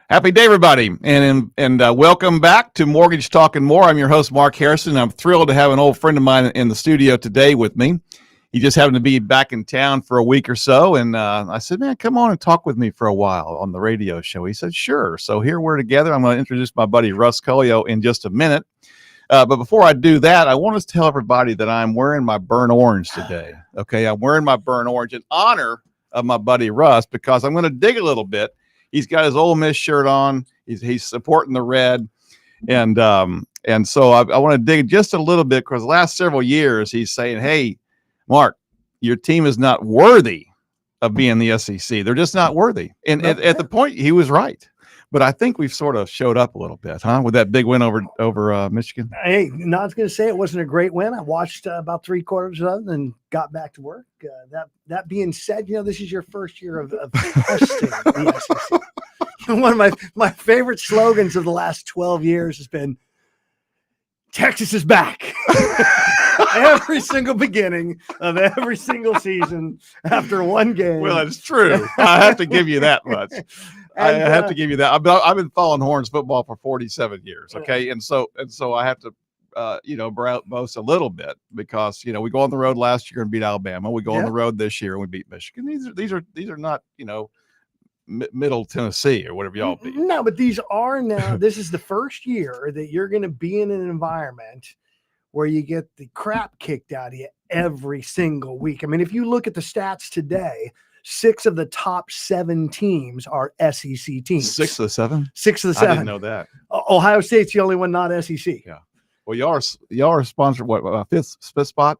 Happy day, everybody, and welcome back to Mortgage Talk and More. I'm your host, Mark Hairston. I'm thrilled to have an old friend of mine in the studio today with me. He just happened to be back in town for a week or so, and I said, man, come on and talk with me for a while on the radio show. He said, sure. So here we're together. I'm going to introduce my buddy Russ Colio in just a minute. But before I do that, I want to tell everybody that I'm wearing my burnt orange today. Okay, I'm wearing my burnt orange in honor of my buddy Russ because I'm going to dig a little bit. He's got his Ole Miss shirt on. He's supporting the red, and so I want to dig just a little bit because the last several years he's saying, "Hey, Mark, your team is not worthy of being the SEC. They're just not worthy." And at the point, he was right. But I think we've sort of showed up a little bit, huh? With that big win over Michigan. Hey, not going to say it wasn't a great win. I watched about 3/4 of it and got back to work. That being said, this is your first year of hosting the SEC. One of my favorite slogans of the last 12 years has been, Texas is back. Every single beginning of every single season after one game. Well, it's true. I have to give you that much. I have to give you that. I've been following Horns football for 47 years. Okay. And so I have to, boast a little bit because, we go on the road last year and beat Alabama. We go on the road this year and we beat Michigan. These are not, Middle Tennessee or whatever y'all beat. No, but these are now, this is the first year that you're going to be in an environment where you get the crap kicked out of you every single week. I mean, if you look at the stats today, 6 of the top 7 teams are SEC teams. 6 of the 7? 6 of the 7. I didn't know that. Ohio State's the only one not SEC. Yeah. Well, y'all are sponsored, what, fifth spot?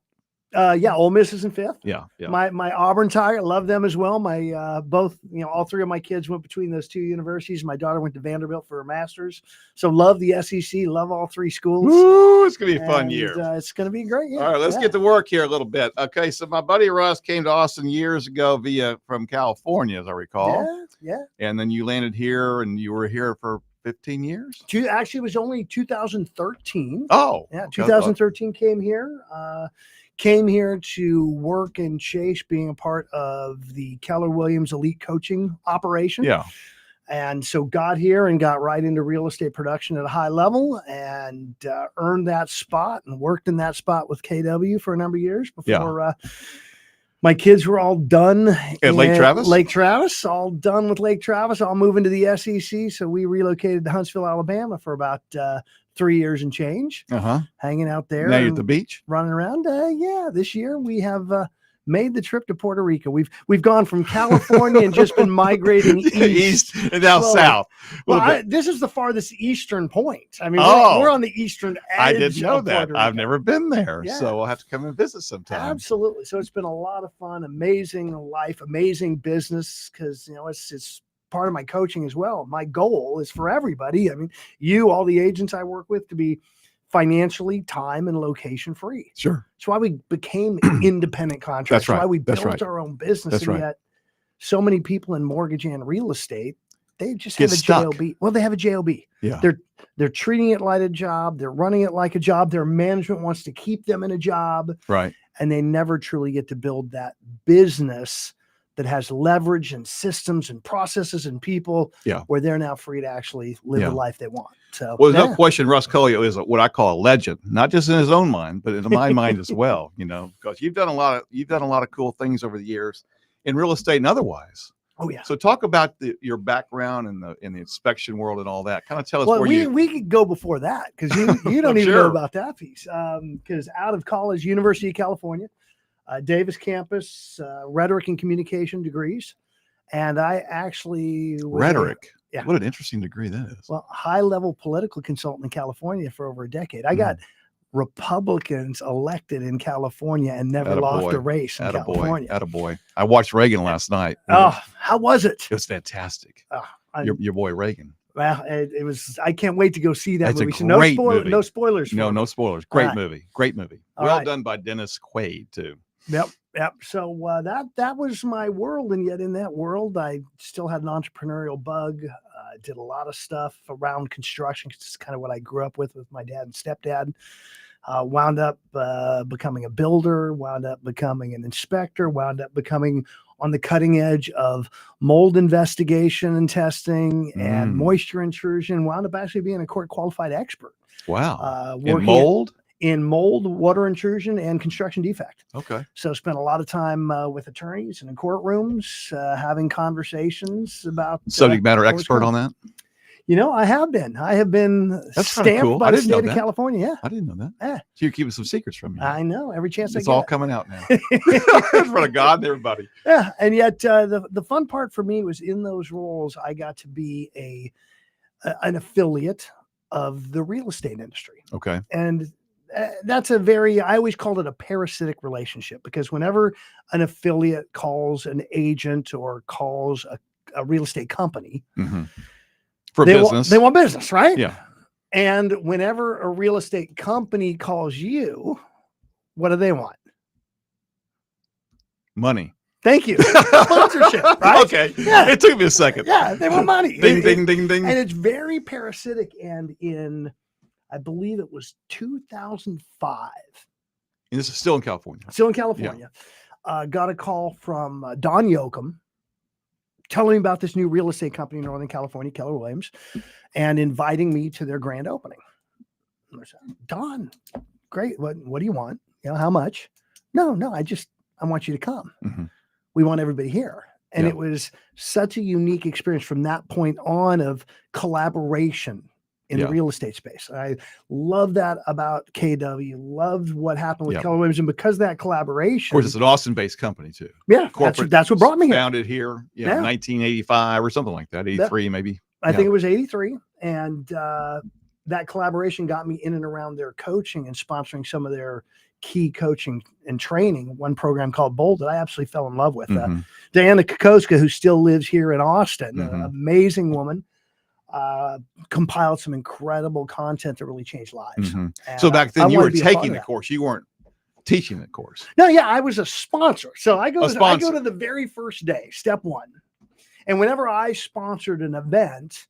Ole Miss is in 5th. Yeah. My Auburn Tiger, love them as well. My all 3 of my kids went between those 2 universities. My daughter went to Vanderbilt for her master's. So love the SEC, love all 3 schools. Ooh, it's gonna be a fun year. It's gonna be a great year. All right, let's get to work here a little bit. Okay, so my buddy Russ came to Austin years ago from California, as I recall. Yeah. And then you landed here, and you were here for 15 years. Actually, it was only 2013. Oh, yeah, 2013 came here. Came here to work and chase being a part of the Keller Williams elite coaching operation. Yeah. And so got here and got right into real estate production at a high level and earned that spot and worked in that spot with KW for a number of years before my kids were all done at Lake Travis, all done with Lake Travis, all moving to the SEC. So we relocated to Huntsville, Alabama for about 3 years and change, hanging out there. Now you're at the beach, running around. This year we have made the trip to Puerto Rico. We've gone from California and just been migrating east and now south. Well, this is the farthest eastern point. I mean, we're on the eastern edge. I didn't know that. Puerto I've Rico. never been there, Yeah. so I'll have to come and visit sometime. Absolutely. So it's been a lot of fun, amazing life, amazing business, because it's part of my coaching as well. My goal is for everybody. I mean, all the agents I work with, to be financially, time, and location free. Sure. That's why we became independent contractors. That's right. That's why we That's built right. our own business. That's and right. yet so many people in mortgage and real estate, they just Get have a stuck. JOB. Well, they have a JOB. Yeah. They're treating it like a job. They're running it like a job. Their management wants to keep them in a job. Right. And they never truly get to build that business that has leverage and systems and processes and people where they're now free to actually live the life they want. So, well, there's no question Russ Colio is what I call a legend, not just in his own mind, but in my mind as well, because you've done a lot of cool things over the years in real estate and otherwise. Oh yeah. So talk about your background in the inspection world and all that. Kind of tell us well, where we could go before that, because you don't even know about that piece. Because out of college, University of California, Davis campus, rhetoric and communication degrees. And I actually rhetoric. What an interesting degree that is. Well, high-level political consultant in California for over a decade. I got Republicans elected in California and never lost a race in California. Attaboy. I watched Reagan last night. Oh, how was it? It was fantastic. Your boy Reagan. Well, it was. I can't wait to go see that movie. A great movie. No spoilers. No spoilers. Great movie. Great movie. Well done by Dennis Quaid too. Yep. So that was my world, and yet in that world, I still had an entrepreneurial bug. Did a lot of stuff around construction. It's kind of what I grew up with my dad and stepdad. wound up becoming a builder, wound up becoming an inspector, wound up becoming on the cutting edge of mold investigation and testing and moisture intrusion, wound up actually being a court qualified expert. Wow. In Working mold? in mold, water intrusion, and construction defect. Okay. So spent a lot of time with attorneys and in courtrooms, having conversations about Subject matter expert on that? I have been. That's kind of stamped cool. by I the didn't know state of that. California. Yeah. I didn't know that. Yeah. So you're keeping some secrets from me. I know. Every chance It's I get. all coming out now. In front of God and everybody. Yeah. And yet the fun part for me was in those roles, I got to be an affiliate of the real estate industry. Okay. And that's I always called it a parasitic relationship, because whenever an affiliate calls an agent or calls a real estate company for business, they want business, right? Yeah. And whenever a real estate company calls you, what do they want? Money. Thank you. Sponsorship, right? Okay. Yeah. It took me a second. Yeah, they want money. Ding, ding, ding, ding. And it's very parasitic. And I believe it was 2005. And this is still in California. Still in California. Yeah. Got a call from Don Yoakum telling me about this new real estate company in Northern California, Keller Williams, and inviting me to their grand opening. I said, Don, great. What do you want? How much? No, I want you to come. We want everybody here. And it was such a unique experience from that point on of collaboration in the real estate space. I love that about KW, loved what happened with Keller Williams. And because of that collaboration. Of course, it's an Austin-based company too. Yeah. That's what brought me here. Founded here, 1985 or something like that, 83 maybe. I think it was 83. And that collaboration got me in and around their coaching and sponsoring some of their key coaching and training. One program called Bold that I absolutely fell in love with. Diana Kokoska, who still lives here in Austin, an amazing woman, compiled some incredible content that really changed lives. So back then you were taking the course. You weren't teaching the course. No, I was a sponsor. So I go to the very first day, step one. And whenever I sponsored an event,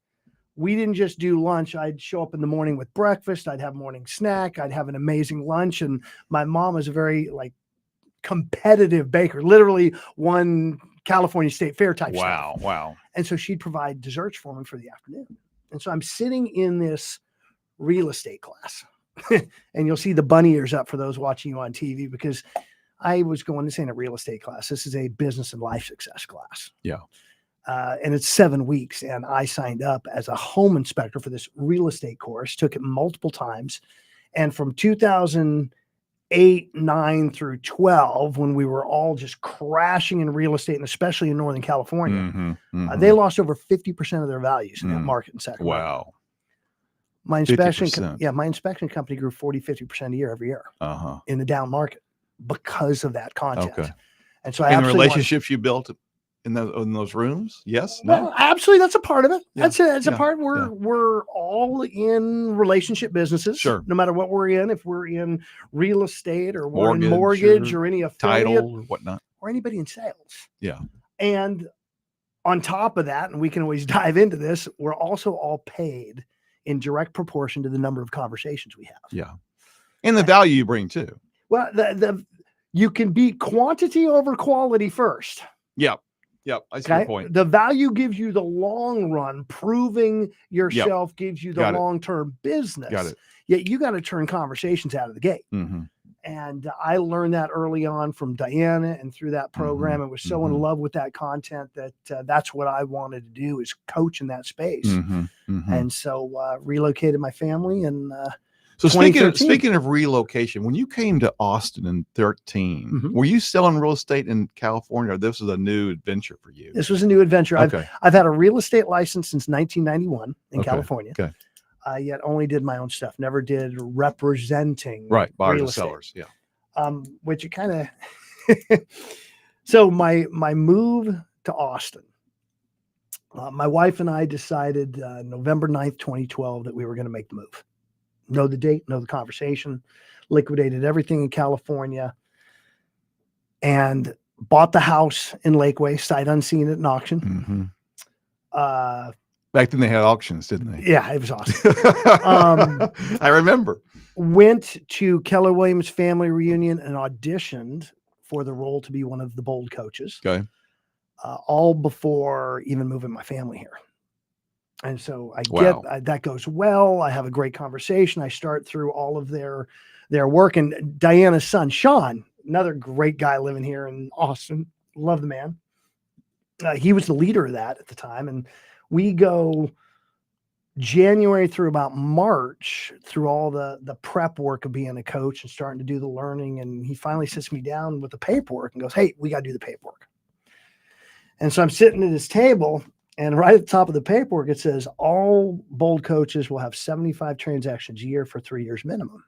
we didn't just do lunch. I'd show up in the morning with breakfast. I'd have morning snack. I'd have an amazing lunch. And my mom was a very competitive baker, literally won California State Fair type stuff. Wow. And so she'd provide desserts for me for the afternoon. And so I'm sitting in this real estate class and you'll see the bunny ears up for those watching you on TV, because I was going, this ain't a real estate class. This is a business and life success class. Yeah. And it's 7 weeks. And I signed up as a home inspector for this real estate course, took it multiple times. And from 2008, 9 through 12, when we were all just crashing in real estate, and especially in Northern California, they lost over 50% of their values in that market in Sacramento. Wow. My inspection company grew 40, 50% a year every year in the down market because of that content. Okay. And so the relationships you built in those rooms? Yes. No. Well, absolutely. That's a part of it. Yeah. That's a part where we're all in relationship businesses. Sure. No matter what we're in, if we're in real estate or we're in mortgage or any affiliate, title or whatnot, or anybody in sales. Yeah. And on top of that, and we can always dive into this, we're also all paid in direct proportion to the number of conversations we have. Yeah. And the value you bring too. Well, you can beat quantity over quality first. Yeah. Yep, I see your point. The value gives you the long run. Proving yourself gives you the long-term business. Got it. Yet you got to turn conversations out of the gate. And I learned that early on from Diana and through that program. And was so in love with that content that that's what I wanted to do, is coach in that space. And so relocated my family and so speaking of relocation, when you came to Austin in 2013, were you selling real estate in California, or this was a new adventure for you? This was a new adventure. Okay. I've had a real estate license since 1991 in California. Okay. Yet only did my own stuff. Never did representing buyers and sellers. Yeah. Which it kind of so my move to Austin. My wife and I decided November 9th, 2012, that we were going to make the move. Know the date, know the conversation, liquidated everything in California, and bought the house in Lakeway, sight unseen at an auction. But Back then they had auctions, didn't they? Yeah, it was awesome. I remember. Went to Keller Williams family reunion and auditioned for the role to be one of the bold coaches. Okay. All before even moving my family here. And so Wow. that goes well. I have a great conversation. I start through all of their work. And Diana's son, Sean, another great guy living here in Austin. Love the man. He was the leader of that at the time. And we go January through about March through all the prep work of being a coach and starting to do the learning. And he finally sits me down with the paperwork and goes, "Hey, we got to do the paperwork." And so I'm sitting at his table, and right at the top of the paperwork, it says all bold coaches will have 75 transactions a year for 3 years minimum.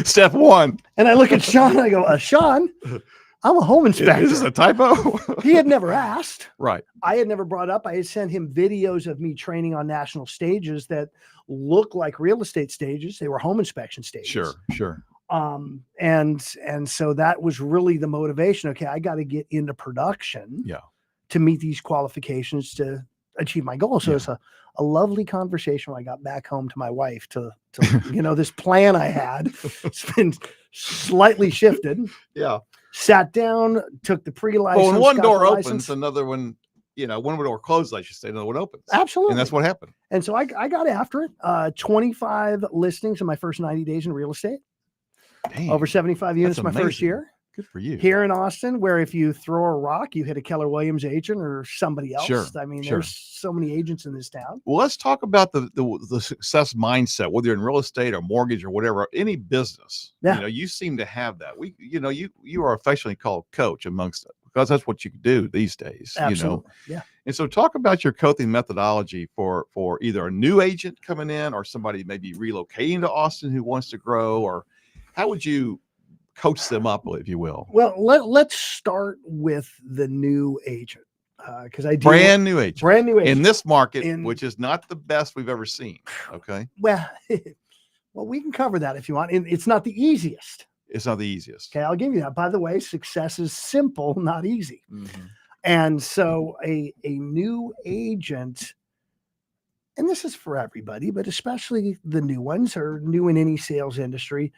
Step one. And I look at Sean and I go, Sean, I'm a home inspector. Is this a typo? He had never asked. Right. I had never brought up. I had sent him videos of me training on national stages that look like real estate stages. They were home inspection stages. Sure. And so that was really the motivation. Okay, I got to get into production to meet these qualifications to achieve my goal. So it's a lovely conversation when I got back home to my wife to this plan I had. It's been slightly shifted. Yeah. Sat down, took the pre-license. Well, when one door opens, another one, one door closed, I should say, another one opens. Absolutely. And that's what happened. And so I got after it. 25 listings in my first 90 days in real estate. Dang, over 75 units my first year. Good for you. Here in Austin, where if you throw a rock, you hit a Keller Williams agent or somebody else. Sure, I mean, there's so many agents in this town. Well, let's talk about the success mindset, whether you're in real estate or mortgage or whatever, any business. Yeah. You seem to have that. You are affectionately called coach amongst, because that's what you do these days. Absolutely. Yeah. And so talk about your coaching methodology for either a new agent coming in or somebody maybe relocating to Austin who wants to grow, or how would you coach them up, if you will? Well, let's start with the new agent. Because I do brand new agent in this market, which is not the best we've ever seen. Okay. Well, we can cover that if you want. And it's not the easiest. It's not the easiest. Okay, I'll give you that. By the way, success is simple, not easy. Mm-hmm. And so a new agent, and this is for everybody, but especially the new ones or new in any sales industry,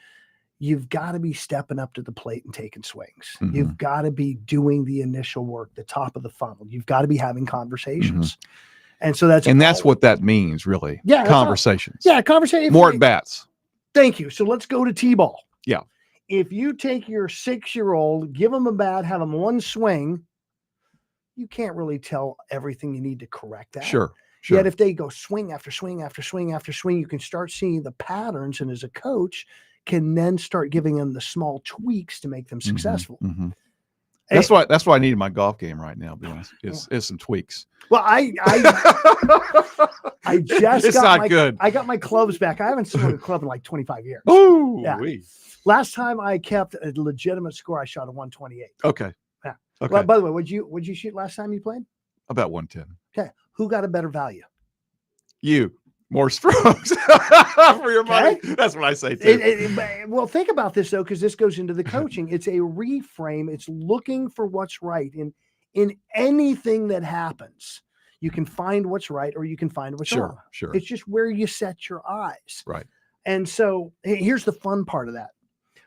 you've got to be stepping up to the plate and taking swings. Mm-hmm. You've got to be doing the initial work, the top of the funnel. You've got to be having conversations. Mm-hmm. And so that's what that means, really. Yeah. Conversations. Conversation. More at bats. Thank you. So let's go to T-ball. Yeah. If you take your 6-year-old, give them a bat, have them one swing, you can't really tell everything you need to correct that. Sure. Yet if they go swing after swing after swing after swing, you can start seeing the patterns. And as a coach, can then start giving them the small tweaks to make them successful. Mm-hmm. That's what I need in my golf game right now. To be honest, is some tweaks. Well, I just I got my clubs back. I haven't swung a club in like 25 years. Oh, yeah. Last time I kept a legitimate score, I shot a 128. Okay. Yeah. Okay. Well, by the way, what'd you shoot last time you played? About 110. Okay. Who got a better value? You. More strokes for your money. That's what I say too. Well, think about this though, because this goes into the coaching. It's a reframe. It's looking for what's right in anything that happens. You can find what's right, or you can find what's wrong. Sure. It's just where you set your eyes. Right. And so here's the fun part of that: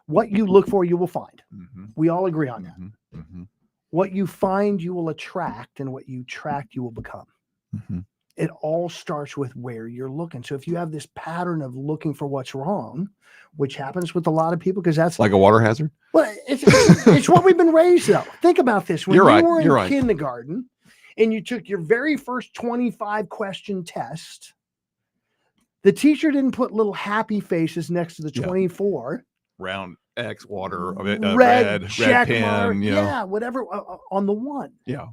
what you look for, you will find. Mm-hmm. We all agree on that. Mm-hmm. What you find, you will attract, and what you attract, you will become. Mm-hmm. It all starts with where you're looking. So if you have this pattern of looking for what's wrong, which happens with a lot of people, because that's like a water hazard. Well, it's what we've been raised though. Think about this. When you were in kindergarten and you took your very first 25 question test, the teacher didn't put little happy faces next to the 24. Round X, water, red pen, mark, whatever on the one. Yeah.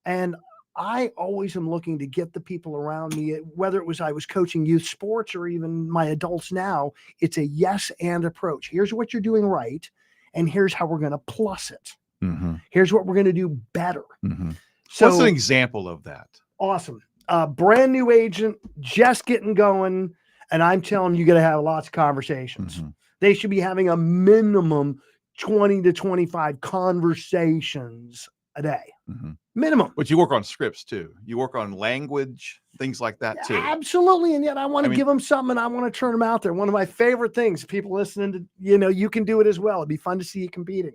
And I always am looking to get the people around me, whether it was I was coaching youth sports or even my adults now, it's a yes and approach. Here's what you're doing right, and here's how we're going to plus it. Mm-hmm. Here's what we're going to do better. Mm-hmm. So, what's an example of that? Awesome. Brand new agent, just getting going, and I'm telling you, got to have lots of conversations. Mm-hmm. They should be having a minimum 20 to 25 conversations a day. Mm-hmm. Minimum. But you work on scripts too. You work on language, things like that too. Absolutely. And yet I want to give them something and I want to turn them out there. One of my favorite things, people listening to, you can do it as well. It'd be fun to see you competing.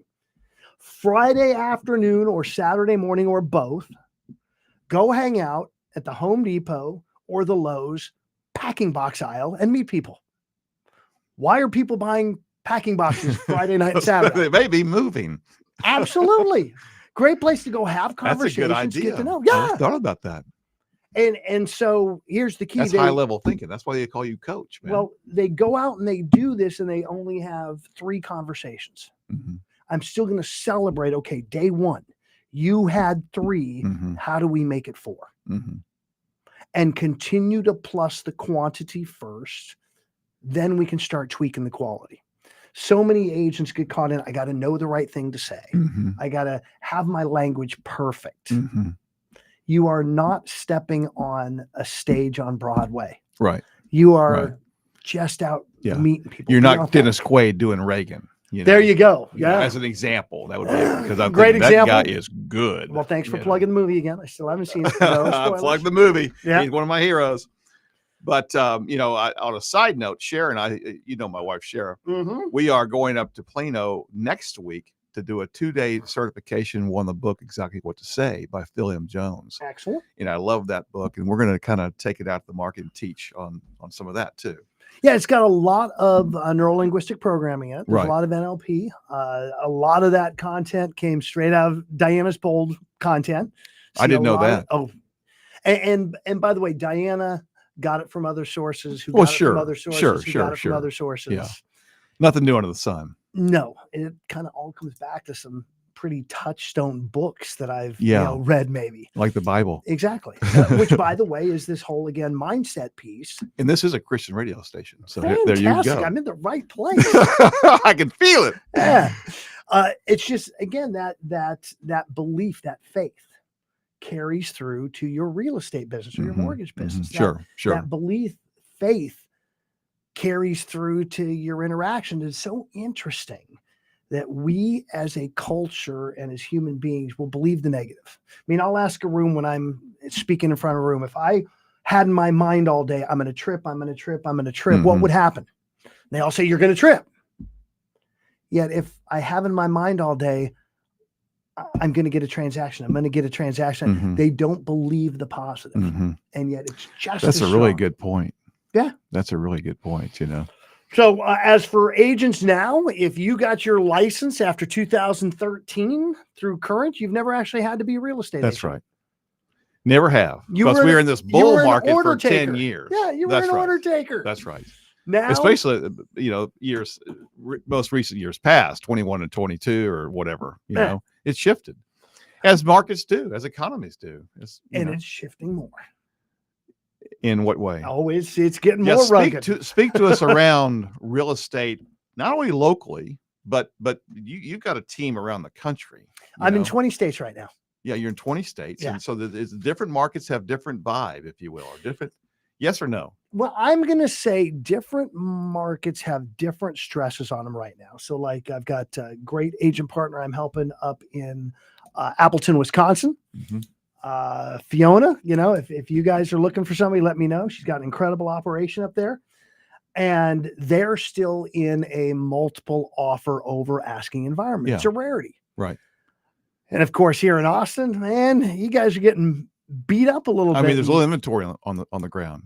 Friday afternoon or Saturday morning or both, go hang out at the Home Depot or the Lowe's packing box aisle and meet people. Why are people buying packing boxes Friday night and Saturday? They may be moving. Absolutely. Great place to go have conversations. That's a good idea. Get to know. I never thought about that. And so here's the key. That's high level thinking. That's why they call you coach, man. Well, they go out and they do this and they only have 3 conversations. Mm-hmm. I'm still going to celebrate. Okay, day 1, you had 3. Mm-hmm. How do we make it 4? Mm-hmm. And continue to plus the quantity first. Then we can start tweaking the quality. So many agents get caught in, I got to know the right thing to say. Mm-hmm. I got to have my language perfect. Mm-hmm. You are not stepping on a stage on Broadway. Right. You are just out meeting people. You're not Dennis Quaid doing Reagan. There you go. Yeah. As an example, that would be because I'm great example. That guy is good. Well, thanks for plugging the movie again. I still haven't seen it. I plugged the movie. Yeah. He's one of my heroes. But on a side note, Sharon, my wife Sharon, we are going up to Plano next week to do a 2-day certification on the book Exactly What to Say by Phil M. Jones. Excellent. I love that book, and we're going to kind of take it out to the market and teach on some of that too. Yeah, it's got a lot of neuro-linguistic programming in it. There's a lot of NLP. A lot of that content came straight out of Diana's bold content. I didn't know that. And by the way, Diana got it from other sources. Who got it from other sources? Got it from other sources. Yeah. Nothing new under the sun. No, it kind of all comes back to some pretty touchstone books that I've read, maybe like the Bible. Exactly. Which, by the way, is this whole mindset piece. And this is a Christian radio station, so fantastic. There you go. I'm in the right place. I can feel it. Yeah. It's just again that belief, that faith carries through to your real estate business or your mortgage business. Sure. That belief, faith carries through to your interaction. It's so interesting that we as a culture and as human beings will believe the negative. I mean, I'll ask a room when I'm speaking in front of a room, if I had in my mind all day, I'm going to trip, what would happen? And they all say, you're going to trip. Yet if I have in my mind all day, I'm going to get a transaction. They don't believe the positive. And yet it's just that's a really good point. Yeah. That's a really good point, So as for agents now, if you got your license after 2013 through current, you've never actually had to be a real estate agent. That's right. Never have. Because we were in this bull market for 10 years. Yeah, you were an order taker. That's right. Now, especially, most recent years past, 21 and 22 or whatever, it's shifted. As markets do, as economies do. It's shifting more. In what way? Always, it's getting more rugged. Speak to us around real estate, not only locally, but you've got a team around the country. I'm in 20 states right now. Yeah, you're in 20 states, yeah. And so different markets have different vibe, if you will, or different. Yes or no? Well, I'm going to say different markets have different stresses on them right now. So, like, I've got a great agent partner I'm helping up in Appleton, Wisconsin. Fiona, if you guys are looking for somebody, let me know. She's got an incredible operation up there. And they're still in a multiple offer over asking environment. Yeah. It's a rarity. Right. And of course, here in Austin, man, you guys are getting beat up a little bit. I mean, there's a little inventory on the ground,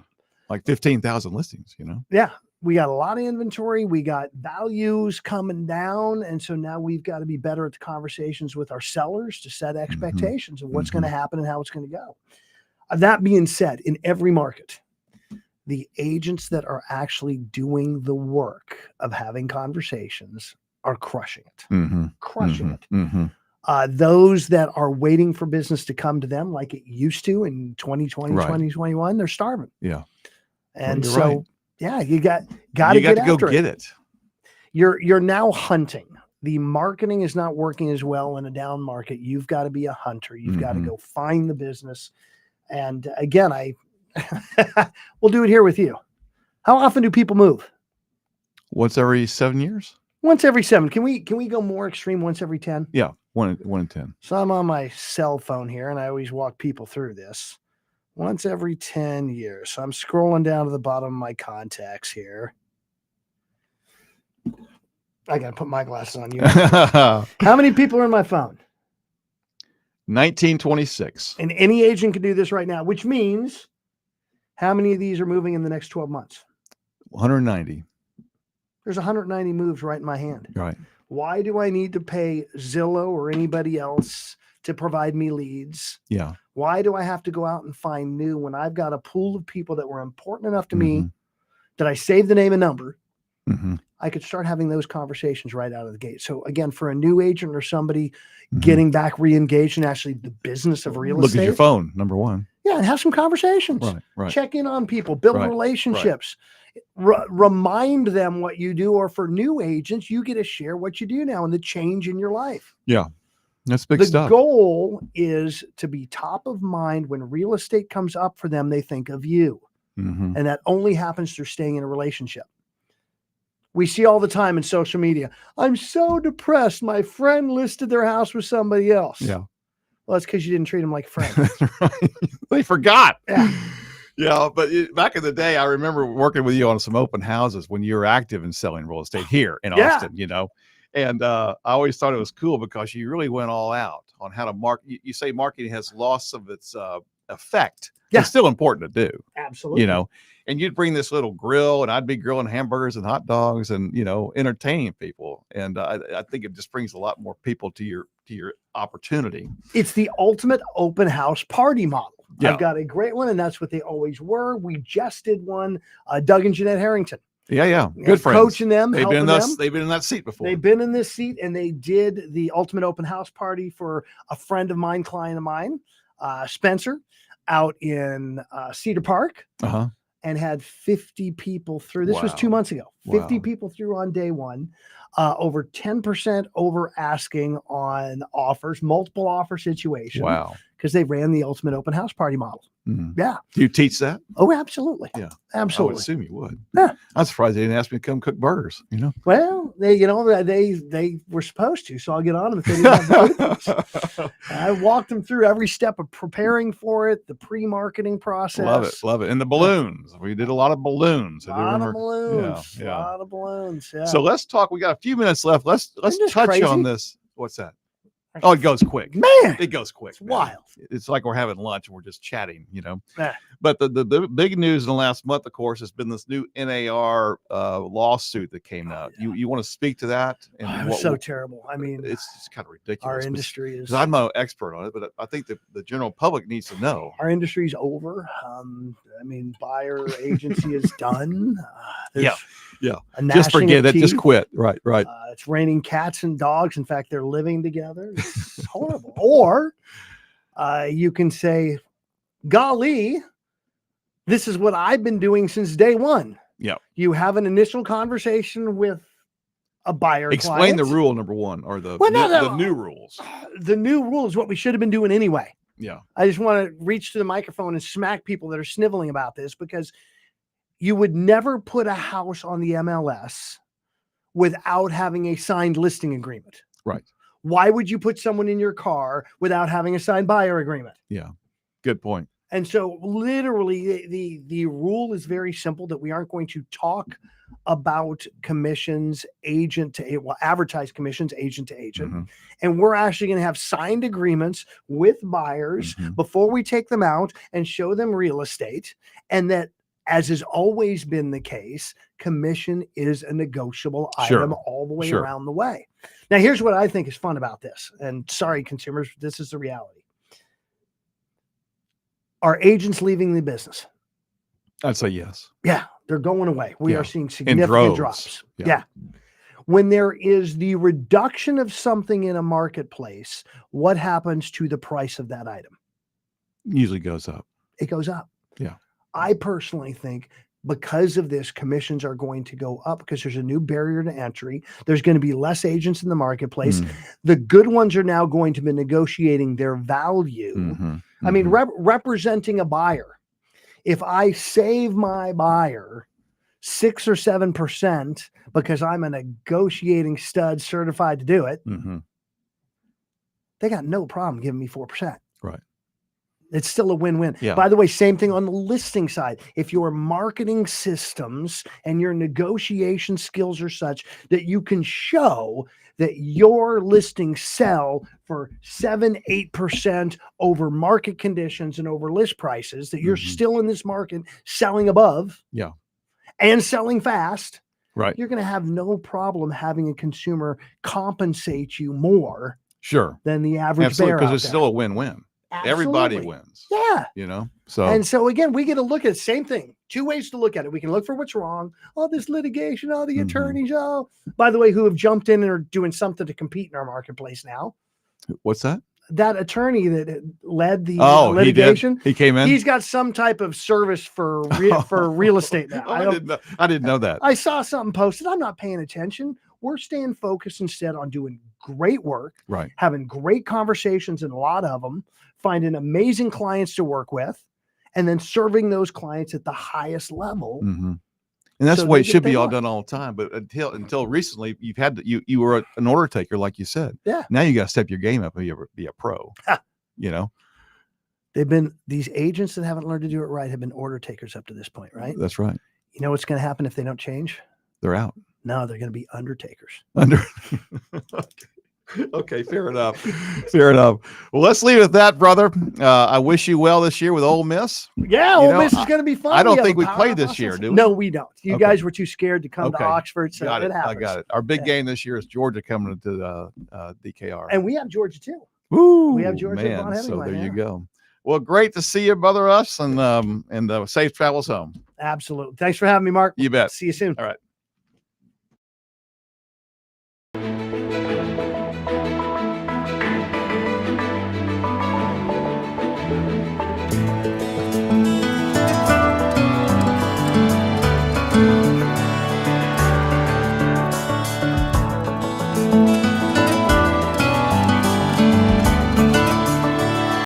like 15,000 listings, Yeah. We got a lot of inventory. We got values coming down. And so now we've got to be better at the conversations with our sellers to set expectations of what's going to happen and how it's going to go. That being said, in every market, the agents that are actually doing the work of having conversations are crushing it. Crushing it. Those that are waiting for business to come to them like it used to in 2020, 2021, they're starving. Yeah. And so, yeah, you got to go get it. You're now hunting. The marketing is not working as well in a down market. You've got to be a hunter. You've got to go find the business. And again, we'll do it here with you. How often do people move? Once every 7 years. Once every 7. Can we go more extreme? Once every 10? Yeah. 1 in 10. So I'm on my cell phone here, and I always walk people through this. Once every 10 years. So I'm scrolling down to the bottom of my contacts here. I got to put my glasses on. You. How many people are in my phone? 1926. And any agent can do this right now, which means how many of these are moving in the next 12 months? 190. There's 190 moves right in my hand. Right. Why do I need to pay Zillow or anybody else to provide me leads? Yeah. Why do I have to go out and find new when I've got a pool of people that were important enough to me that I saved the name and number? I could start having those conversations right out of the gate. So again, for a new agent or somebody getting back re-engaged in actually the business of real estate. Look at your phone, number one. Yeah, and have some conversations. Right. Check in on people, build relationships. Remind them what you do, or for new agents, you get to share what you do now and the change in your life. Yeah, that's big stuff. The goal is to be top of mind when real estate comes up for them. They think of you, and that only happens through staying in a relationship. We see all the time in social media. I'm so depressed. My friend listed their house with somebody else. Yeah. Well, it's because you didn't treat them like a friend. Right. They forgot. Yeah. Yeah, but back in the day, I remember working with you on some open houses when you were active in selling real estate here in Austin, you know. And I always thought it was cool because you really went all out on how to market. You say marketing has lost some of its effect. Yeah. It's still important to do. Absolutely. You know, and you'd bring this little grill and I'd be grilling hamburgers and hot dogs and, you know, entertaining people. And I think it just brings a lot more people to your opportunity. It's the ultimate open house party model. Yeah. I've got a great one, and that's what they always were. We just did one, Doug and Jeanette Harrington. Yeah. Good friends. Coaching them, They've helping them. They've been in that seat before. They've been in this seat, and they did the ultimate open house party for a friend of mine, client of mine, Spencer, out in Cedar Park, and had 50 people through. This was 2 months ago. 50 people through on day one. Over 10% over asking on offers, multiple offer situations. Wow. Because they ran the ultimate open house party model. Yeah. Do you teach that? Oh, absolutely. Yeah. Absolutely. I would assume you would. Yeah. I'm surprised they didn't ask me to come cook burgers, you know? Well, they were supposed to, so I'll get on them if they didn't have the I walked them through every step of preparing for it, the pre-marketing process. Love it. And the balloons. We did a lot of balloons. A lot of balloons. Yeah. So let's talk. We got a few minutes left. Let's touch crazy? on this. What's that? Oh, it goes quick. Man, it goes quick. It's wild. It's like we're having lunch and we're just chatting, you know. Yeah. But the big news in the last month, of course, has been this new NAR lawsuit that came out. You want to speak to that? And it was so terrible. I mean, it's just kind of ridiculous. Our industry is. I'm no expert on it, but I think the general public needs to know. Our industry is over. I mean, buyer agency is done. Yeah. Just forget it. Just quit. Right. It's raining cats and dogs. In fact, they're living together. It's horrible. Or you can say, golly, this is what I've been doing since day one. Yeah. You have an initial conversation with a buyer. Explain client. the rule, number one, or the new rules. The new rule is what we should have been doing anyway. Yeah. I just want to reach to the microphone and smack people that are sniveling about this, because you would never put a house on the MLS without having a signed listing agreement. Right. Why would you put someone in your car without having a signed buyer agreement? Yeah. Good point. And so literally the rule is very simple, that we aren't going to talk about commissions advertise commissions agent to agent. And we're actually going to have signed agreements with buyers before we take them out and show them real estate. And that, as has always been the case, commission is a negotiable item all the way around the way. Now, here's what I think is fun about this. And sorry, consumers, this is the reality. Are agents leaving the business? I'd say yes. Yeah, they're going away. We are seeing significant drops. Yeah. When there is the reduction of something in a marketplace, what happens to the price of that item? Usually goes up. It goes up. Yeah. I personally think because of this, commissions are going to go up because there's a new barrier to entry. There's going to be less agents in the marketplace. The good ones are now going to be negotiating their value. I mean, representing a buyer. If I save my buyer 6 or 7% because I'm a negotiating stud certified to do it, they got no problem giving me 4%. Right. It's still a win-win. Yeah. By the way, same thing on the listing side. If your marketing systems and your negotiation skills are such that you can show that your listings sell for 7-8% over market conditions and over list prices, that you're still in this market selling above, Yeah, and selling fast, right. you're going to have no problem having a consumer compensate you more Sure. than the average Absolutely, bear because out it's there. still a win-win. Everybody Absolutely. wins. Yeah. You know, so And so again, we get to look at the same thing. Two ways to look at it. We can look for what's wrong. All this litigation, all the attorneys, by the way, who have jumped in and are doing something to compete in our marketplace now. what's that? That attorney that led the He litigation, did. He came in. he's got some type of service for real estate now. I didn't know that. I saw something posted. I'm not paying attention. We're staying focused instead on doing great work, Right. having great conversations, and a lot of them, finding amazing clients to work with, and then serving those clients at the highest level. And that's So the way they it get should what be they all want. done all the time. But until recently, you've had to, you were an order taker, like you said. Yeah. Now you got to step your game up and be a pro. You know. These agents that haven't learned to do it right have been order takers up to this point, right? That's right. You know what's going to happen if they don't change? They're out. No, they're going to be undertakers. Okay, fair enough. Fair enough. Well, let's leave it at that, brother. I wish you well this year with Ole Miss. Yeah, Ole Miss is going to be fun. I don't have think a we power played this process. year, do we? No, we don't. You Okay. guys were too scared to come to Okay. Oxford, so Got it it. I happens. got it. Our big Yeah. game this year is Georgia coming to DKR. And we have Georgia too. Woo, we have Georgia at Von man. So Hemingway, there you yeah. go. Well, great to see you, Brother Us, and safe travels home. Absolutely. Thanks for having me, Mark. You bet. See you soon. All right.